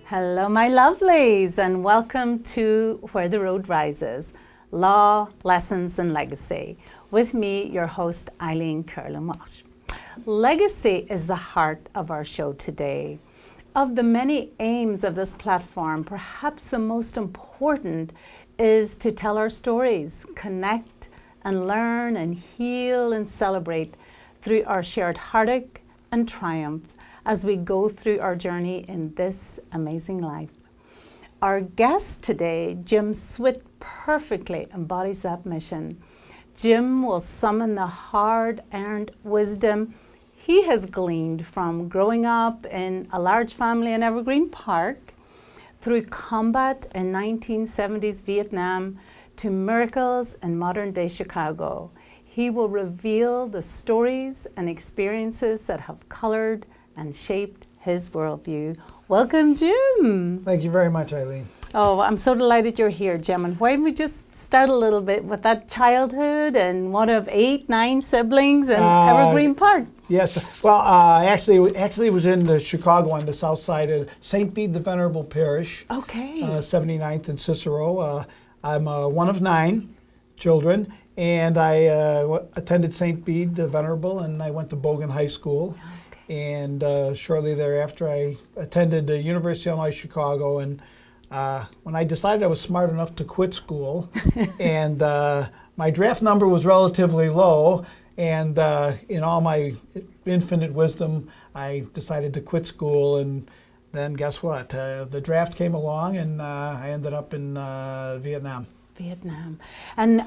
Hello, my lovelies, and welcome to Where the Road Rises, Law, Lessons, and Legacy. With me, your host, Eileen Curlin-Walsh. Legacy is the heart of our show today. Of the many aims of this platform, perhaps the most important is to tell our stories, connect and learn and heal and celebrate through our shared heartache and triumph as we go through our journey in this amazing life. Our guest today, Jim Zwit, perfectly embodies that mission. Jim will summon the hard-earned wisdom he has gleaned from growing up in a large family in Evergreen Park, through combat in 1970s Vietnam, to miracles in modern-day Chicago. He will reveal the stories and experiences that have colored and shaped his worldview. Welcome, Jim. Thank you very much, Eileen. Oh, I'm so delighted you're here, Jim. And why don't we just start a little bit with that childhood and one of 8, 9 siblings in Evergreen Park? Yes. Well, actually, it was in Chicago on the south side of St. Bede the Venerable Parish. Okay. 79th and Cicero. I'm one of 9 children, and I attended St. Bede the Venerable, and I went to Bogan High School. And shortly thereafter, I attended the University of Illinois Chicago. And when I decided I was smart enough to quit school, and my draft number was relatively low, and in all my infinite wisdom, I decided to quit school. And then guess what? The draft came along, and I ended up in Vietnam. And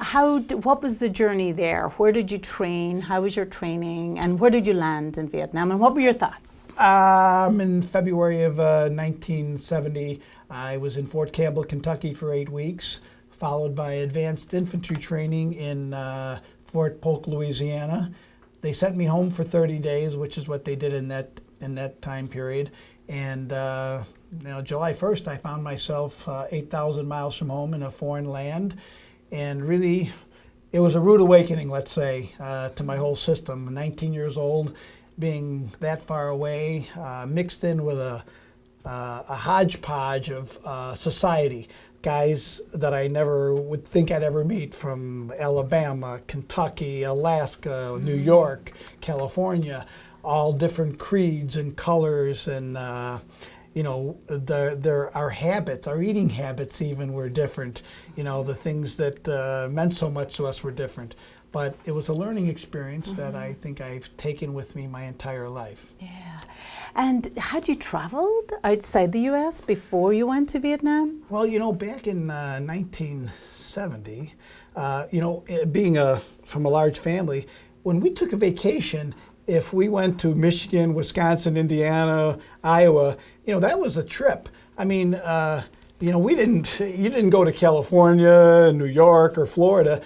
what was the journey there? Where did you train? How was your training? And where did you land in Vietnam? And what were your thoughts? In February of 1970, I was in Fort Campbell, Kentucky for 8 weeks, followed by advanced infantry training in Fort Polk, Louisiana. They sent me home for 30 days, which is what they did in that time period. And July 1st, I found myself 8,000 miles from home in a foreign land. And really, it was a rude awakening, let's say, to my whole system. 19 years old, being that far away, mixed in with a hodgepodge of society. Guys that I never would think I'd ever meet, from Alabama, Kentucky, Alaska, New York, California, all different creeds and colors, and our habits, our eating habits even were different. The things that meant so much to us were different. But it was a learning experience that I think I've taken with me my entire life. Yeah. And had you traveled outside the U.S. before you went to Vietnam? Well, back in 1970, being from a large family, when we took a vacation, if we went to Michigan, Wisconsin, Indiana, Iowa, that was a trip. I mean, you didn't go to California, New York, or Florida.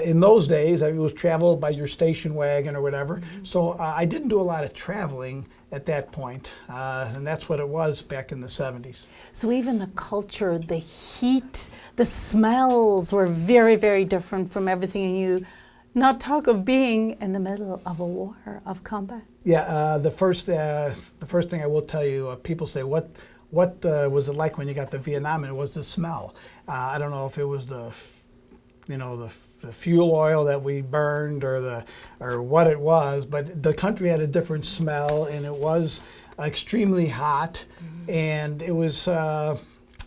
In those days, it was travel by your station wagon or whatever. Mm-hmm. So I didn't do a lot of traveling at that point, and that's what it was back in the 70s. So even the culture, the heat, the smells were very, very different from everything you. Not talk of being in the middle of a war, of combat. Yeah, the first thing I will tell you, people say, what was it like when you got to Vietnam? And it was the smell. I don't know if it was the fuel oil that we burned or what it was, but the country had a different smell, and it was extremely hot, and it was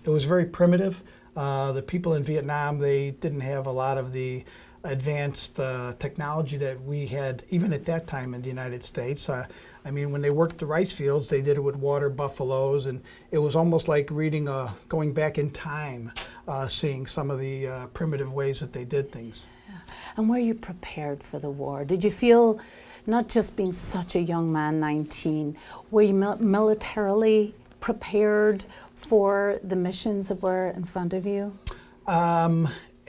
very primitive. The people in Vietnam, they didn't have a lot of the advanced technology that we had even at that time in the United States. I mean, when they worked the rice fields, they did it with water buffaloes, and it was almost like going back in time, seeing some of the primitive ways that they did things. Yeah. And were you prepared for the war? Did you feel, not just being such a young man, 19, were you militarily prepared for the missions that were in front of you?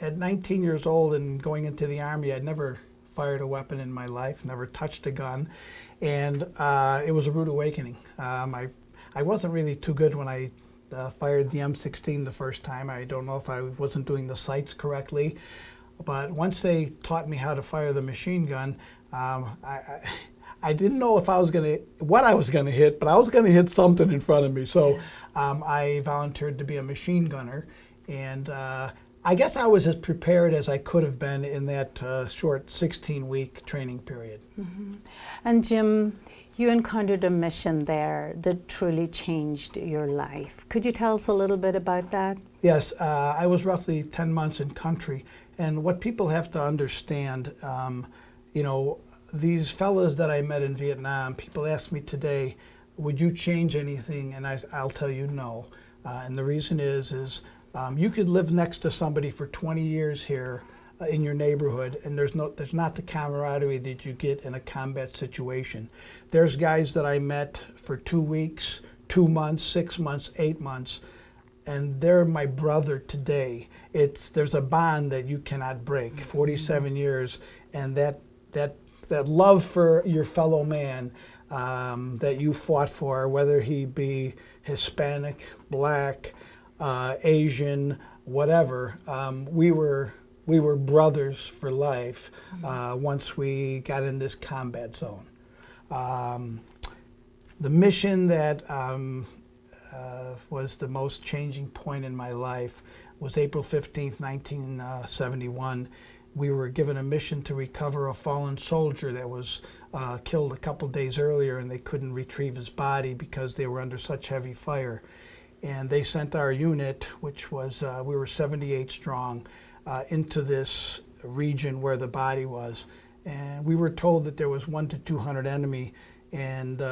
At 19 years old and going into the Army, I'd never fired a weapon in my life, never touched a gun, and it was a rude awakening. I wasn't really too good when I fired the M16 the first time. I don't know if I wasn't doing the sights correctly, but once they taught me how to fire the machine gun, I I didn't know if I was what I was gonna hit, but I was gonna hit something in front of me. So I volunteered to be a machine gunner, and I guess I was as prepared as I could have been in that short 16-week training period. And Jim, you encountered a mission there that truly changed your life. Could you tell us a little bit about that? Yes, I was roughly 10 months in country, and what people have to understand, you know, these fellas that I met in Vietnam, people ask me today, would you change anything? And I'll tell you no. And the reason is you could live next to somebody for 20 years here in your neighborhood, and there's not the camaraderie that you get in a combat situation. There's guys that I met for 2 weeks, 2 months, 6 months, 8 months, and they're my brother today. There's a bond that you cannot break. 47 years, and that love for your fellow man that you fought for, whether he be Hispanic, Black, Asian, whatever, we were brothers for life once we got in this combat zone. The mission that was the most changing point in my life was April 15th, 1971. We were given a mission to recover a fallen soldier that was killed a couple days earlier, and they couldn't retrieve his body because they were under such heavy fire. And they sent our unit, which was, we were 78 strong, into this region where the body was. And we were told that there was 100 to 200 enemy, and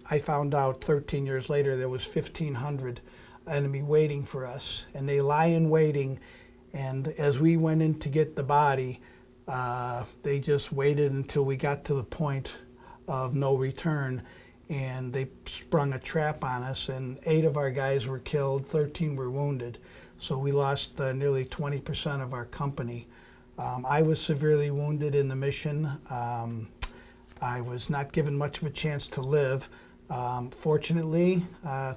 I found out 13 years later there was 1,500 enemy waiting for us. And they lie in waiting, and as we went in to get the body, they just waited until we got to the point of no return, and they sprung a trap on us, and 8 of our guys were killed, 13 were wounded. So we lost nearly 20% of our company. I was severely wounded in the mission. I was not given much of a chance to live. Fortunately,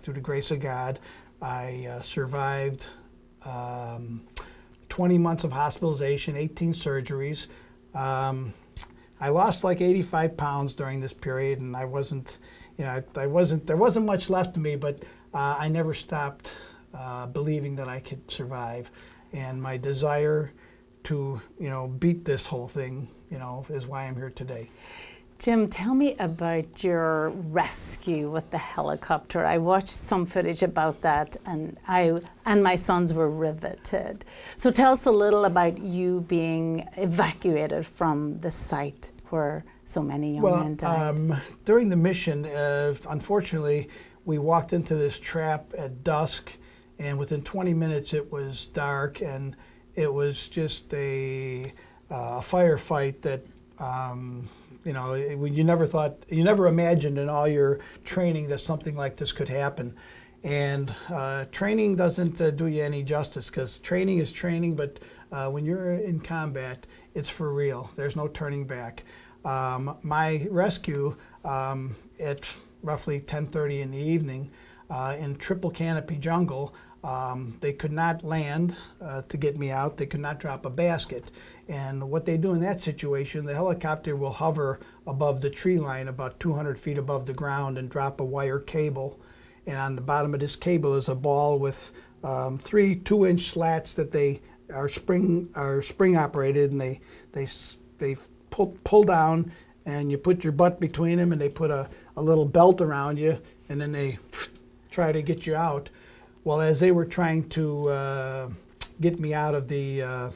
through the grace of God, I survived 20 months of hospitalization, 18 surgeries. I lost like 85 pounds during this period, and I wasn't, you know, there wasn't much left of me, but I never stopped believing that I could survive. And my desire to, you know, beat this whole thing, you know, is why I'm here today. Jim, tell me about your rescue with the helicopter. I watched some footage about that, and my sons were riveted. So tell us a little about you being evacuated from the site where so many young men died. During the mission, unfortunately, we walked into this trap at dusk, and within 20 minutes it was dark, and it was just a firefight that you know, you never imagined in all your training that something like this could happen. And training doesn't do you any justice, because training is training, but when you're in combat, it's for real. There's no turning back. My rescue at roughly 10:30 in the evening in triple canopy jungle, they could not land to get me out. They could not drop a basket. And what they do in that situation, the helicopter will hover above the tree line about 200 feet above the ground and drop a wire cable. And on the bottom of this cable is a ball with 3 2-inch slats that they are spring operated, and they pull down, and you put your butt between them, and they put a little belt around you, and then they try to get you out. Well, as they were trying to get me out of the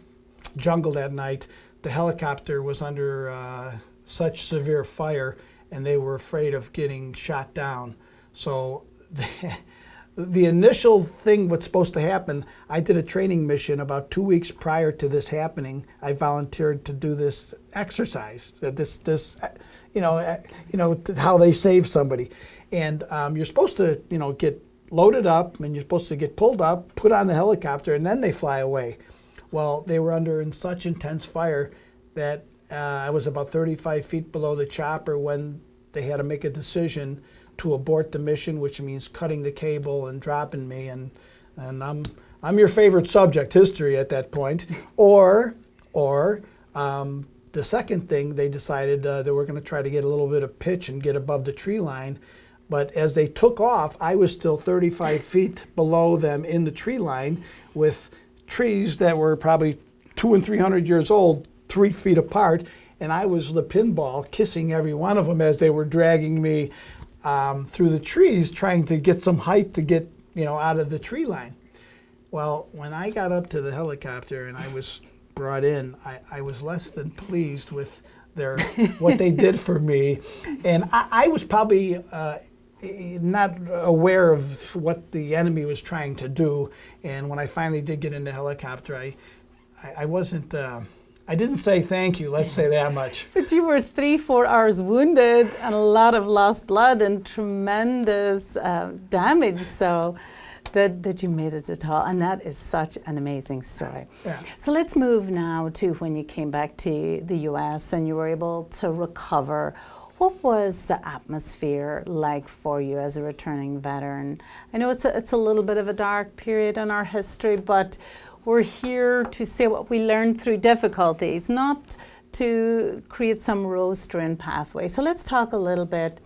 jungle that night, the helicopter was under such severe fire, and they were afraid of getting shot down. So the initial thing what's supposed to happen, I did a training mission about 2 weeks prior to this happening. I volunteered to do this exercise, this you know how they save somebody. And you're supposed to, you know, get loaded up, and you're supposed to get pulled up, put on the helicopter, and then they fly away. Well, they were under in such intense fire that I was about 35 feet below the chopper when they had to make a decision to abort the mission, which means cutting the cable and dropping me. And I'm your favorite subject, history, at that point. Or the the second thing, they decided they were going to try to get a little bit of pitch and get above the tree line. But as they took off, I was still 35 feet below them in the tree line with trees that were probably 200 and 300 years old, 3 feet apart. And I was the pinball kissing every one of them as they were dragging me through the trees, trying to get some height to get, out of the tree line. Well, when I got up to the helicopter and I was brought in, I was less than pleased with what they did for me. And I was probably not aware of what the enemy was trying to do. And when I finally did get in the helicopter, I wasn't, I didn't say thank you, let's say that much. But you were 3-4 hours wounded and a lot of lost blood and tremendous damage, so that you made it at all. And that is such an amazing story. Yeah. So let's move now to when you came back to the US and you were able to recover. What was the atmosphere like for you as a returning veteran? I know it's a little bit of a dark period in our history, but we're here to say what we learned through difficulties, not to create some rose-strewn pathway. So let's talk a little bit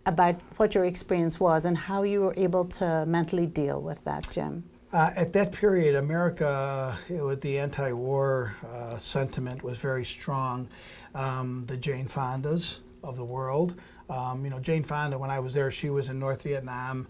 about what your experience was and how you were able to mentally deal with that, Jim. At that period, America, with the anti-war sentiment was very strong. The Jane Fondas of the world. Jane Fonda, when I was there, she was in North Vietnam,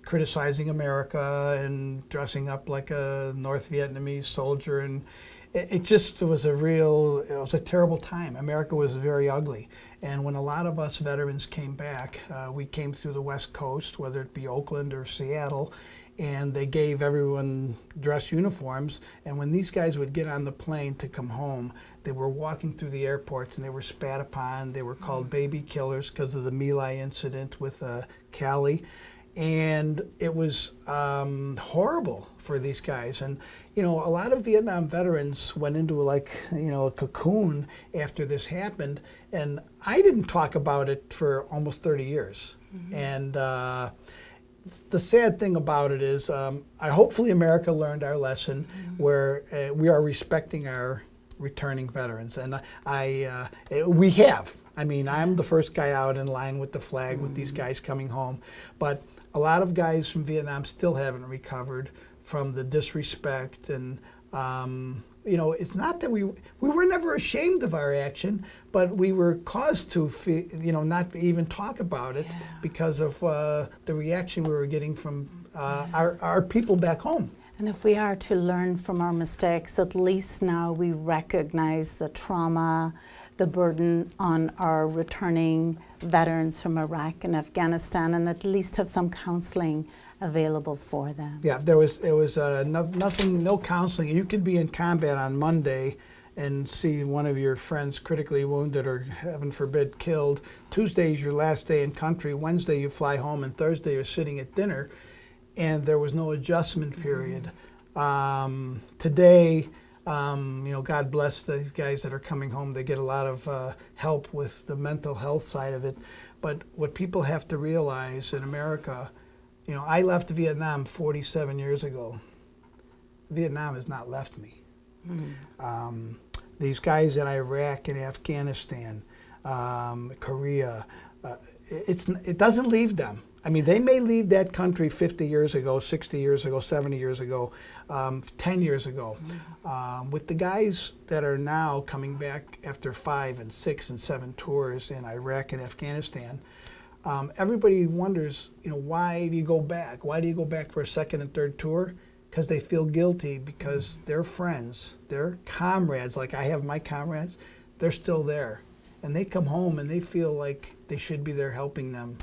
criticizing America and dressing up like a North Vietnamese soldier, and it was a terrible time. America was very ugly. And when a lot of us veterans came back, we came through the West Coast, whether it be Oakland or Seattle, and they gave everyone dress uniforms. And when these guys would get on the plane to come home, they were walking through the airports and they were spat upon. They were called baby killers because of the My Lai incident with Cali. And it was horrible for these guys. And, a lot of Vietnam veterans went into a cocoon after this happened. And I didn't talk about it for almost 30 years. Mm-hmm. And the sad thing about it is hopefully America learned our lesson, mm-hmm. where we are respecting our returning veterans. And we have. I mean, I'm the first guy out in line with the flag, mm-hmm. with these guys coming home. But a lot of guys from Vietnam still haven't recovered from the disrespect. And, it's not that we were never ashamed of our action, but we were caused to, not even talk about it, yeah. because of the reaction we were getting from our people back home. And if we are to learn from our mistakes, at least now we recognize the trauma, the burden on our returning veterans from Iraq and Afghanistan, and at least have some counseling available for them. Yeah, there was no counseling. You could be in combat on Monday and see one of your friends critically wounded or, heaven forbid, killed. Tuesday is your last day in country. Wednesday you fly home, and Thursday you're sitting at dinner, and there was no adjustment period. Mm-hmm. Today, God bless these guys that are coming home. They get a lot of help with the mental health side of it. But what people have to realize in America, I left Vietnam 47 years ago. Vietnam has not left me. Mm. These guys in Iraq and Afghanistan, Korea, it doesn't leave them. I mean, they may leave that country 50 years ago, 60 years ago, 70 years ago, 10 years ago. Mm. With the guys that are now coming back after 5 and 6 and 7 tours in Iraq and Afghanistan, everybody wonders, why do you go back? Why do you go back for a second and third tour? Because they feel guilty, because their friends, their comrades, like I have my comrades, they're still there. And they come home and they feel like they should be there helping them,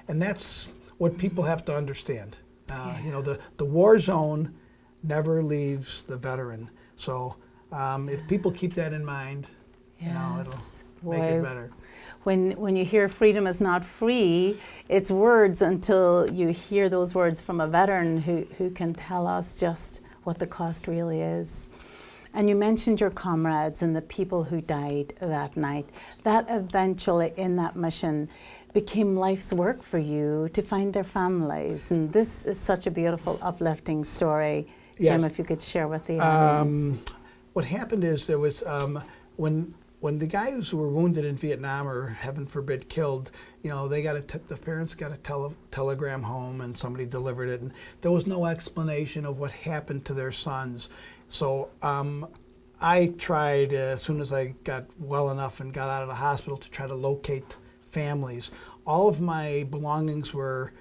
And that's what people have to understand. The war zone never leaves the veteran. So if people keep that in mind, yes. It'll make it better. When you hear freedom is not free, it's words until you hear those words from a veteran who can tell us just what the cost really is. And you mentioned your comrades and the people who died that night. That eventually, in that mission, became life's work for you to find their families. And this is such a beautiful, uplifting story. Jim, yes. If you could share with the audience. What happened is there was when the guys who were wounded in Vietnam or heaven forbid killed, you know, the parents got a telegram home and somebody delivered it, and there was no explanation of what happened to their sons. So I tried as soon as I got well enough and got out of the hospital to try to locate families. All of my belongings were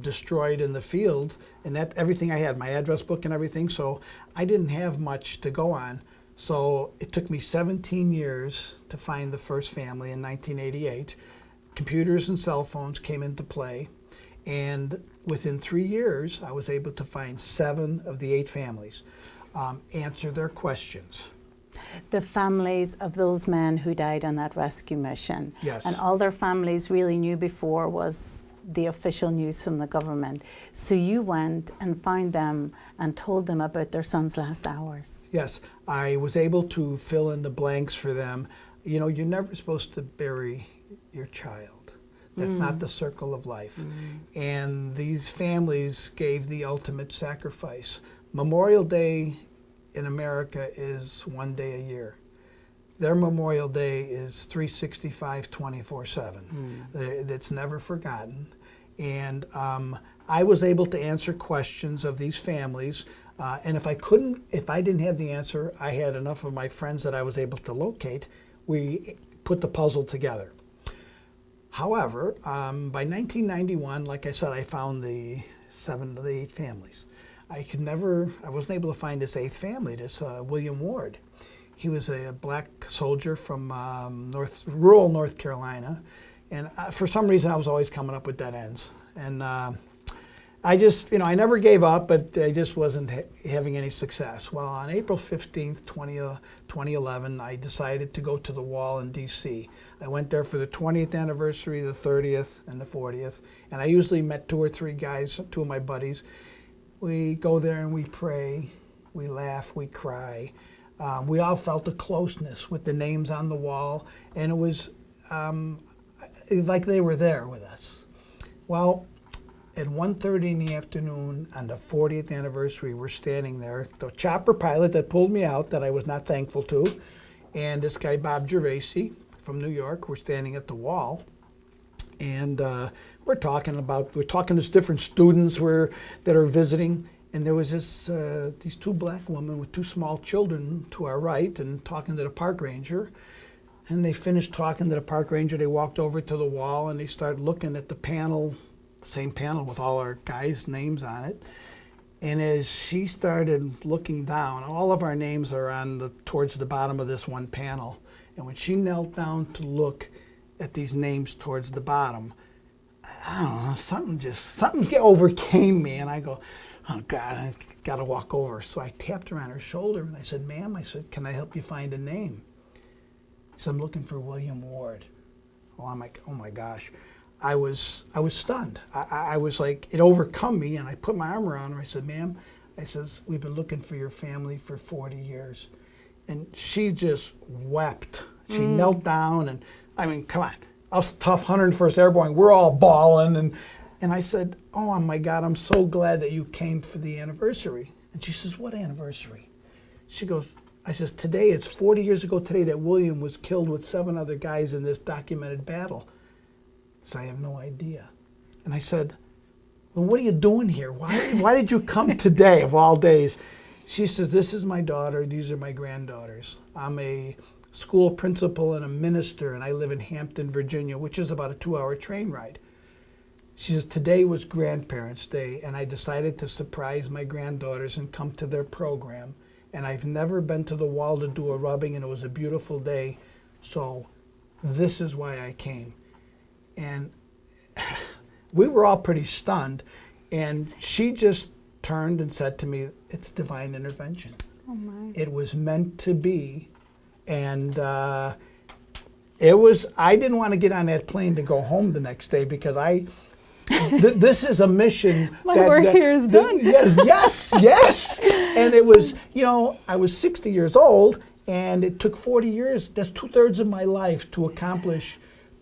destroyed in the field, and that everything I had, my address book and everything, so I didn't have much to go on. So it took me 17 years to find the first family in 1988. Computers and cell phones came into play, and within 3 years I was able to find 7 of the 8 families, answer their questions. The families of those men who died on that rescue mission. Yes. And all their families really knew before was the official news from the government. So you went and found them and told them about their son's last hours. Yes, I was able to fill in the blanks for them. You know, you're never supposed to bury your child. That's not the circle of life. And these families gave the ultimate sacrifice. Memorial Day in America is 1 day a year. Their Memorial Day is 365, 24/7. It's never forgotten. And I was able to answer questions of these families. And if I didn't have the answer, I had enough of my friends that I was able to locate. We put the puzzle together. However, by 1991, like I said, I found the 7 of the 8 families. I wasn't able to find this 8th family, this William Ward. He was a black soldier from rural North Carolina, and for some reason I was always coming up with dead ends. And I just, I never gave up, but I just wasn't having any success. Well, on April 15th, 2011, I decided to go to the wall in D.C. I went there for the 20th anniversary, the 30th, and the 40th, and I usually met 2 or 3 guys, 2 of my buddies. We go there and we pray, we laugh, we cry. We all felt a closeness with the names on the wall, and it was like they were there with us. Well, at 1:30 in the afternoon on the 40th anniversary, we're standing there. The chopper pilot that pulled me out, that I was not thankful to, and this guy Bob Gervasi from New York, we're standing at the wall, and we're talking to different students that are visiting. And there was these 2 black women with 2 small children to our right and talking to the park ranger. And they finished talking to the park ranger. They walked over to the wall and they started looking at the panel, the same panel with all our guys' names on it. And as she started looking down, all of our names are towards the bottom of this one panel. And when she knelt down to look at these names towards the bottom, I don't know, something overcame me, and I go, oh God, I got to walk over. So I tapped her on her shoulder and I said, ma'am, can I help you find a name? She said, I'm looking for William Ward. Well, I'm like, oh my gosh. I was stunned. I was like, it overcome me, and I put my arm around her. I said, ma'am, I says, we've been looking for your family for 40 years. And she just wept. She knelt down, and I mean, come on. Us tough 101st Airborne, we're all bawling, and I said, oh my God, I'm so glad that you came for the anniversary. And she says, what anniversary? She goes, I says, today, it's 40 years ago today that William was killed with 7 other guys in this documented battle. So I have no idea. And I said, well, what are you doing here? Why did you come today of all days? She says, this is my daughter, these are my granddaughters. I'm a school principal and a minister, and I live in Hampton, Virginia, which is about a 2-hour train ride. She says, today was Grandparents' Day, and I decided to surprise my granddaughters and come to their program. And I've never been to the wall to do a rubbing, and it was a beautiful day, so this is why I came. And we were all pretty stunned, and she just turned and said to me, it's divine intervention. Oh my. It was meant to be, and it was, I didn't want to get on that plane to go home the next day, because this is a mission. My work here is done. Yes. And it was, I was 60 years old, and it took 40 years, that's 2/3 of my life, to accomplish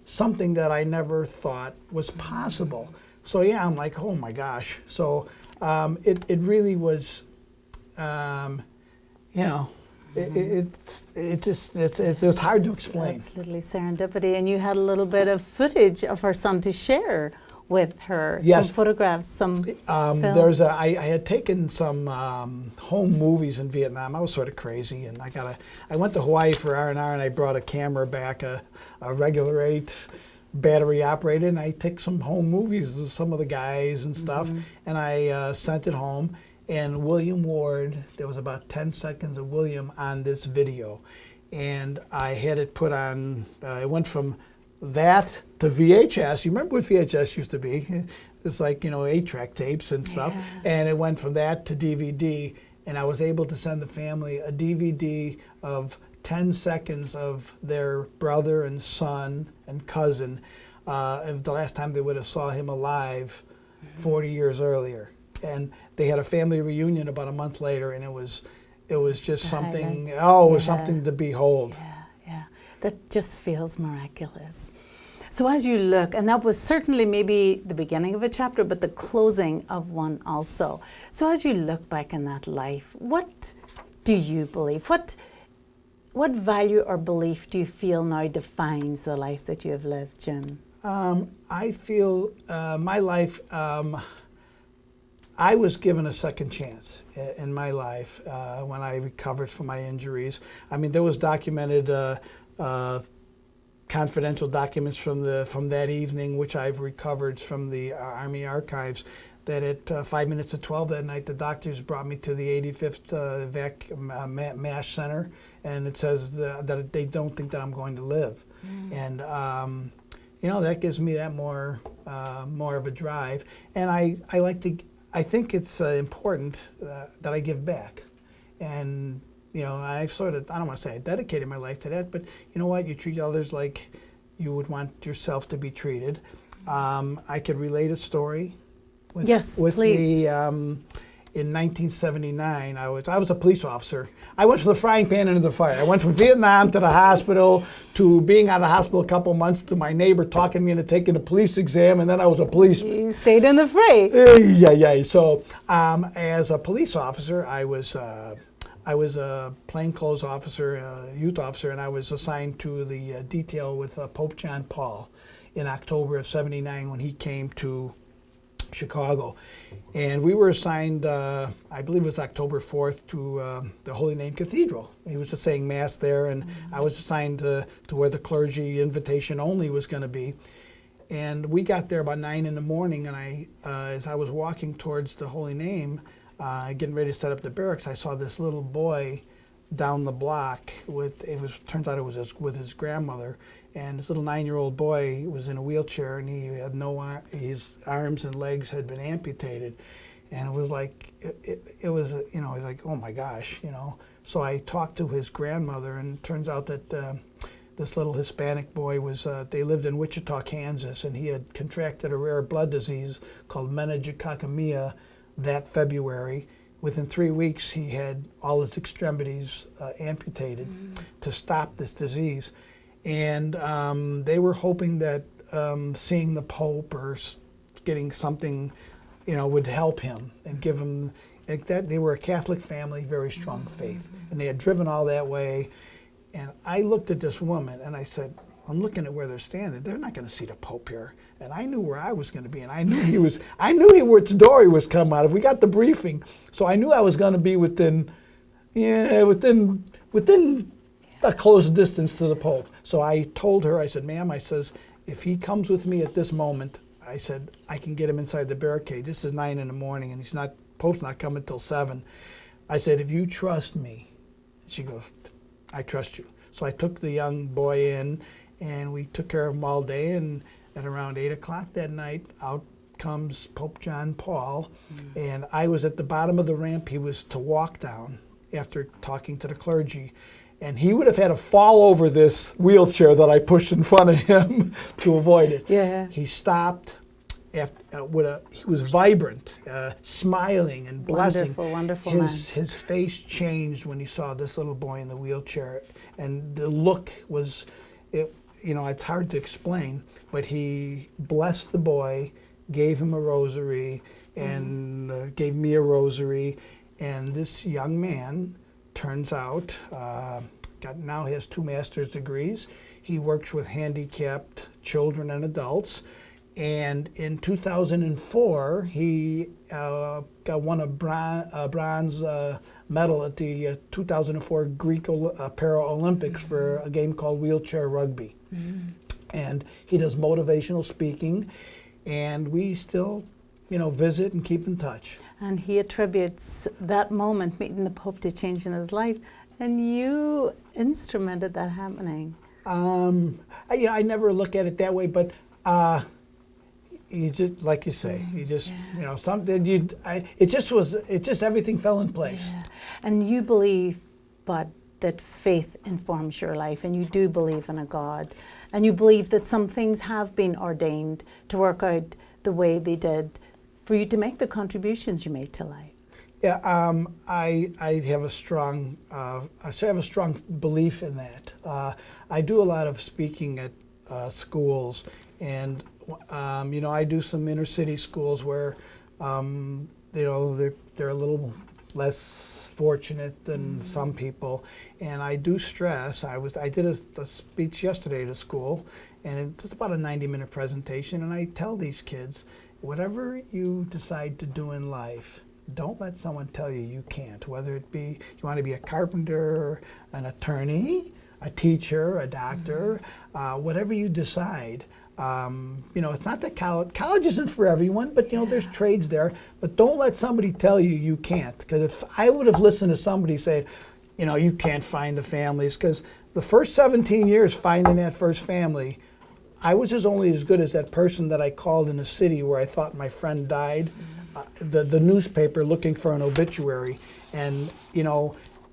something that I never thought was possible. So yeah, I'm like, oh my gosh. So it really was, It's hard to explain. Absolutely serendipity. And you had a little bit of footage of her son to share with her. Yes. Some photographs, some film. I had taken some home movies in Vietnam. I was sort of crazy, and I went to Hawaii for R&R, and I brought a camera back, a regular 8 battery operated, and I took some home movies of some of the guys and stuff, and I sent it home. And William Ward, there was about 10 seconds of William on this video, and I had it put on. It went from that to VHS. You remember what VHS used to be? It's like, 8-track tapes and stuff. Yeah. And it went from that to DVD, and I was able to send the family a DVD of 10 seconds of their brother and son and cousin of the last time they would have saw him alive 40 years earlier. And they had a family reunion about a month later, and it was just something. It was something to behold. Yeah, that just feels miraculous. So as you look, and that was certainly maybe the beginning of a chapter, but the closing of one also. So as you look back in that life, what do you believe? What value or belief do you feel now defines the life that you have lived, Jim? I feel my life. I was given a second chance in my life when I recovered from my injuries. I mean, there was documented confidential documents from that evening, which I've recovered from the Army archives, that at 5 minutes to 12 that night, the doctors brought me to the 85th MASH Center, and it says that they don't think that I'm going to live. And that gives me that more of a drive. And I think it's important that I give back. And, I've I don't want to say I dedicated my life to that, but you know what? You treat others like you would want yourself to be treated. I could relate a story with please. In 1979, I was a police officer. I went from the frying pan into the fire. I went from Vietnam to the hospital, to being out of the hospital a couple months, to my neighbor talking me into taking a police exam, and then I was a policeman. You stayed in the fray. Yeah. So as a police officer, I was a plainclothes officer, youth officer, and I was assigned to the detail with Pope John Paul in October of '79 when he came to Chicago. And we were assigned, I believe it was October 4th, to the Holy Name Cathedral. He was just saying Mass there, and I was assigned to where the clergy invitation only was going to be. And we got there about 9 in the morning, and as I was walking towards the Holy Name, getting ready to set up the barracks, I saw this little boy down the block turns out it was with his grandmother. And this little 9-year-old boy was in a wheelchair, and he had his arms and legs had been amputated. And it was like, it was, he's like, oh my gosh, So I talked to his grandmother, and it turns out that this little Hispanic boy they lived in Wichita, Kansas, and he had contracted a rare blood disease called meningococcal that February. Within 3 weeks, he had all his extremities amputated to stop this disease. And they were hoping that seeing the Pope or getting something, would help him and give him like that. They were a Catholic family, very strong faith, and they had driven all that way. And I looked at this woman and I said, I'm looking at where they're standing. They're not going to see the Pope here. And I knew where I was going to be, and I knew which door he was coming out of. We got the briefing, so I knew I was going to be within a close distance to the Pope. So I told her, I said, ma'am, if he comes with me at this moment, I said, I can get him inside the barricade. This is 9 in the morning, and Pope's not coming till 7. I said, if you trust me. She goes, I trust you. So I took the young boy in, and we took care of him all day, and at around 8 o'clock that night, out comes Pope John Paul, and I was at the bottom of the ramp he was to walk down after talking to the clergy. And he would have had to fall over this wheelchair that I pushed in front of him to avoid it. Yeah. He stopped. He was vibrant, smiling and blessing. Wonderful His face changed when he saw this little boy in the wheelchair, and the look was, it's hard to explain. But he blessed the boy, gave him a rosary, and gave me a rosary, and this young man turns out, now he has 2 master's degrees. He works with handicapped children and adults. And in 2004, he won a bronze medal at the 2004 Greek Paralympics for a game called wheelchair rugby. And he does motivational speaking, and we still, visit and keep in touch. And he attributes that moment, meeting the Pope, to changing his life, and you instrumented that happening. I never look at it that way, but you just, like you say, you just, something. It just everything fell in place. Yeah. And you believe, but that faith informs your life, and you do believe in a God, and you believe that some things have been ordained to work out the way they did for you to make the contributions you made to life. Yeah, I have a strong belief in that. I do a lot of speaking at schools, and I do some inner city schools where they're a little less fortunate than some people, and I do stress. I did a speech yesterday at a school, and it's about a 90-minute presentation, and I tell these kids, whatever you decide to do in life, don't let someone tell you you can't, whether it be you want to be a carpenter, an attorney, a teacher, a doctor, whatever you decide. It's not that college isn't for everyone, but there's trades there. But don't let somebody tell you you can't, because if I would have listened to somebody say, you can't find the families, because the first 17 years finding that first family, I was only as good as that person that I called in the city where I thought my friend died, the newspaper looking for an obituary, and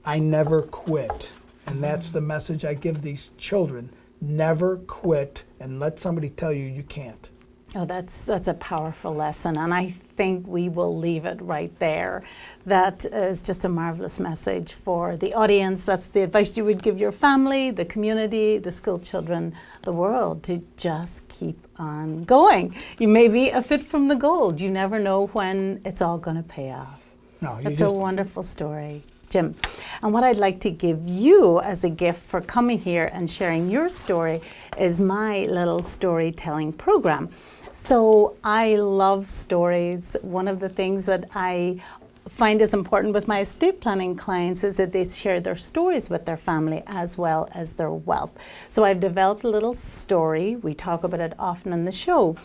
I never quit, and that's the message I give these children. Never quit and let somebody tell you you can't. Oh, that's a powerful lesson, and I think we will leave it right there. That is just a marvelous message for the audience. That's the advice you would give your family, the community, the school children, the world, to just keep on going. You may be a fit from the gold. You never know when it's all going to pay off. No, That's a wonderful story, Jim. And what I'd like to give you as a gift for coming here and sharing your story is my little storytelling program. So I love stories. One of the things that I find is important with my estate planning clients is that they share their stories with their family as well as their wealth. So I've developed a little story, we talk about it often in the show,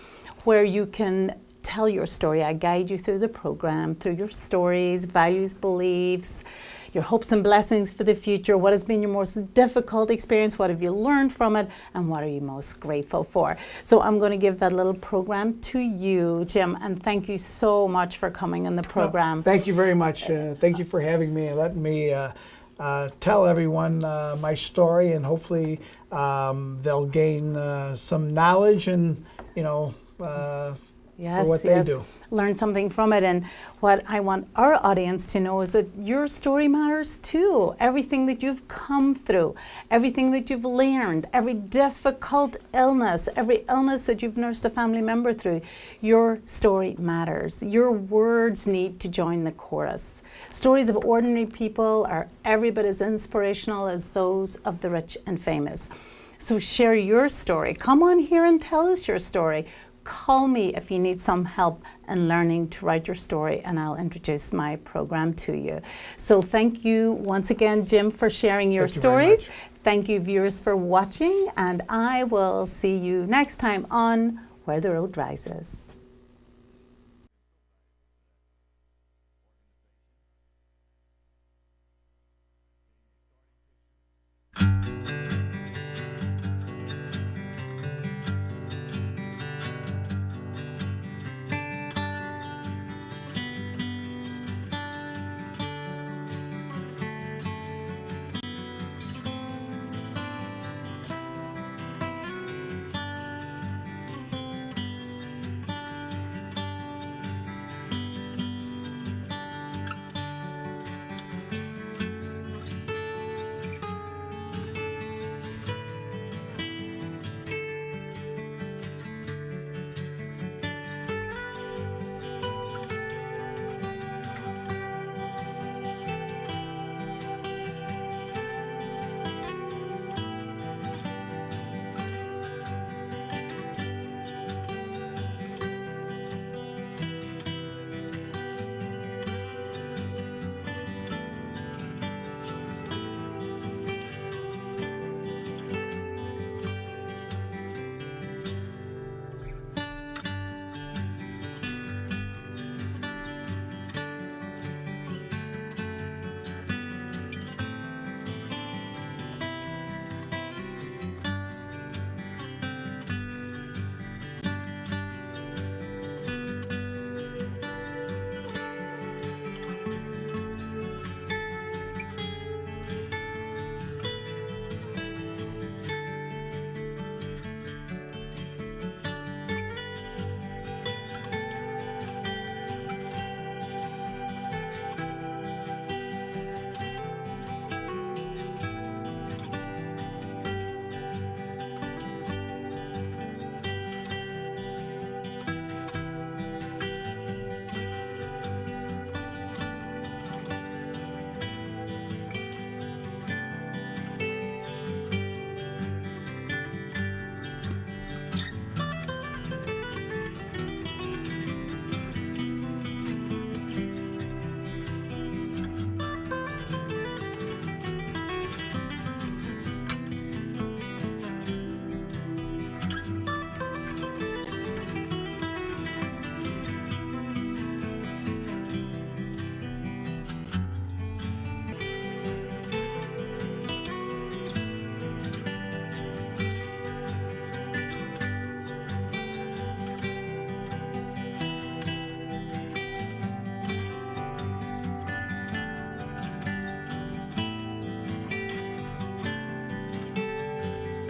where you can tell your story. I guide you through the program, through your stories, values, beliefs, your hopes and blessings for the future. What has been your most difficult experience? What have you learned from it? And what are you most grateful for? So I'm going to give that little program to you, Jim, and thank you so much for coming on the program. Thank you very much. Thank you for having me and letting me tell everyone my story, and hopefully they'll gain some knowledge and, for what they do. Learn something from it. And what I want our audience to know is that your story matters too. Everything that you've come through, everything that you've learned, every difficult illness, every illness that you've nursed a family member through, your story matters. Your words need to join the chorus. Stories of ordinary people are every bit as inspirational as those of the rich and famous. So share your story. Come on here and tell us your story. Call me if you need some help in learning to write your story, and I'll introduce my program to you. So thank you once again, Jim, for sharing your stories. Thank you, viewers, for watching, and I will see you next time on Where the Road Rises.